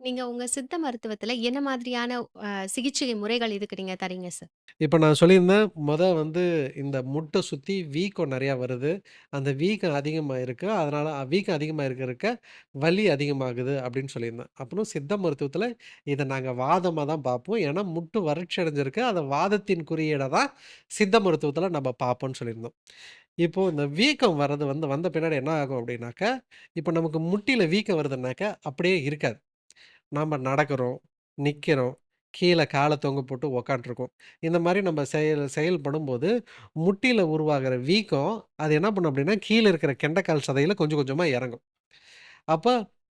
நீங்க உங்க சித்த மருத்துவத்துல என்ன மாதிரியான சிகிச்சை முறைகள் இதுக்கு நீங்க தரீங்க சார்? இப்ப நான் சொல்லியிருந்தேன், வந்து இந்த முட்ட சுத்தி வீக்கம் நெறையா வருது. அந்த வீக்கம் அதிகமா இருக்கு. அதனால வீக்கம் அதிகமா இருக்க இருக்க வலி அதிகமாகுது அப்படின்னு சொல்லியிருந்தேன். அப்புறம் சித்த மருத்துவத்தில இத நாங்க வாதமா தான் பார்ப்போம். ஏன்னா முட்டு வறட்சி அடைஞ்சிருக்கு. அத வாதத்தின் குறியீடா தான் சித்த மருத்துவத்தில நம்ம பார்ப்போம்ன்னு சொல்லியிருந்தோம். இப்போ இந்த வீக்கம் வர்றது வந்த பின்னாடி என்ன ஆகும் அப்படின்னாக்கா, இப்ப நமக்கு முட்டியில வீக்கம் வருதுன்னாக்கா, அப்படியே இருக்காது. நாம நடக்கிறோம், நிக்கிறோம், கீழ கால தொங்க போட்டு உக்காண்ட்ருக்கோம். இந்த மாரி நம்ம செயல்படும்போது, முட்டியில உருவாகுற வீக்கம், அது என்ன பண்ணும் அப்டின்னா, கீழ இருக்கிற கெண்டைக்கால் சதையில கொஞ்சம் கொஞ்சமா இறங்கும். அப்ப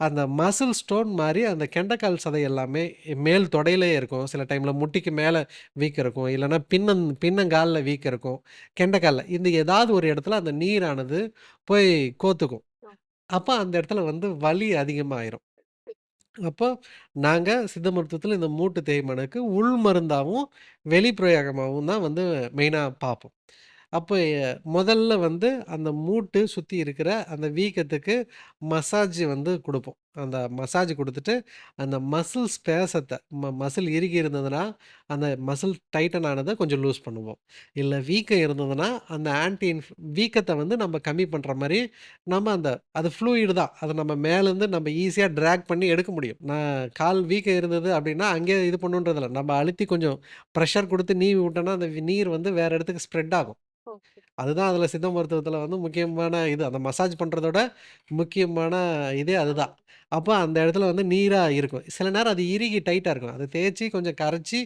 அந்த மசில் ஸ்டோன் மாரி அந்த கெண்டைக்கால் சதை எல்லாமே மேல் தொடையிலேயே இருக்கும். சில டைம்ல முட்டிக்கு மேல வீக்கம் இருக்கும். இல்லன்னா பின்னங்கால்ல வீக்கம் இருக்கும். கெண்டைக்கால்ல. இந்த ஏதாவது ஒரு இடத்துல அந்த நீரானது போய் கோத்துக்கும். அப்ப அந்த இடத்துல வலி அதிகமாயிரும். அப்போ நாங்க சித்த மருத்துவத்தில இந்த மூட்டு தேய்மானக்கு உள் மருந்தாவும், வெளிப்பிரயோகமாவும் தான் மெயினா பார்ப்போம். அப்ப முதல்ல அந்த மூட்டு சுத்தி இருக்கிற அந்த வீக்கத்துக்கு மசாஜ் குடுப்போம். அந்த மசாஜ் குடுத்துட்டு, அந்த மசில் ஸ்பேசத்த மசில் இறுகி இருந்ததுன்னா, அந்த மசில் டைட்டன் ஆனத கொஞ்சம் லூஸ் பண்ணுவோம். இல்ல வீக்கம் இருந்ததுன்னா, அந்த வீக்கத்த நம்ம கம்மி பண்ற மாரி, நம்ம அது ஃப்ளூயிடு தான். அத நம்ம மேலருந்து நம்ம ஈஸியா டிராக் பண்ணி எடுக்க முடியும். கால் வீக்கம் இருந்தது அப்டின்னா, அங்கேயே இது பண்ணுன்றதில்ல. நம்ம அழுத்தி கொஞ்சம் பிரஷர் குடுத்து நீவி விட்டோம்னா, அந்த நீர் வேற இடத்துக்கு ஸ்ப்ரெட் ஆகும். ஓகே. அதுதான் அதில சித்த மருத்துவத்தில முக்கியமான இது. அந்த மசாஜ் பண்றதோட முக்கியமான இதே அதுதான். அப்ப அந்த இடத்துல நீரா இருக்கும். சில நேரம் அது இறுகி டைட்டா இருக்கும். அத தேய்ச்சு கொஞ்சம் கரைச்சு,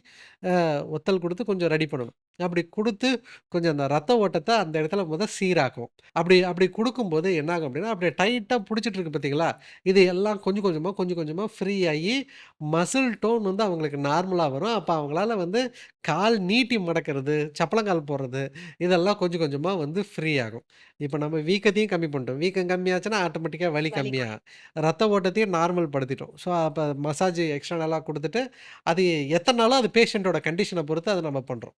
ஒத்தல் குடுத்து கொஞ்சம் ரெடி பண்ணணும். அப்படி குடுத்து கொஞ்சம் அந்த ரத்த ஓட்டத்த அந்த இடத்துல சீராக்கும். அப்படி அப்படி குடுக்கும்போது என்னாகும் அப்படின்னா, அப்படியே டைட்டா புடிச்சிட்டு இருக்கு பார்த்தீங்களா? இது எல்லாம் கொஞ்சம் கொஞ்சமா, கொஞ்சம் கொஞ்சமா ஃப்ரீ ஆயி, மசில் டோன் அவங்களுக்கு நார்மலா வரும். அப்ப அவங்களால கால் நீட்டி மடக்கிறது, சப்பளங்கால் போடுறது இதெல்லாம் கொஞ்சம் கொஞ்சமா ஃப்ரீ ஆகும். இப்ப நம்ம வீக்கத்தையும் கம்மி பண்ணிட்டோம். வீக்கம் கம்மியாச்சுன்னா, ஆட்டோமேட்டிக்கா வலி வலி கம்மியா ரத்த ஓட்டத்தையும் நார்மல் படுத்திட்டோம். ஸோ, அப்ப மசாஜ் எக்ஸ்டர்னலா குடுத்துட்டு, அது எத்தன நாளோ அது பேஷண்டோட கண்டிஷன பொறுத்து அத நம்ம பண்றோம்.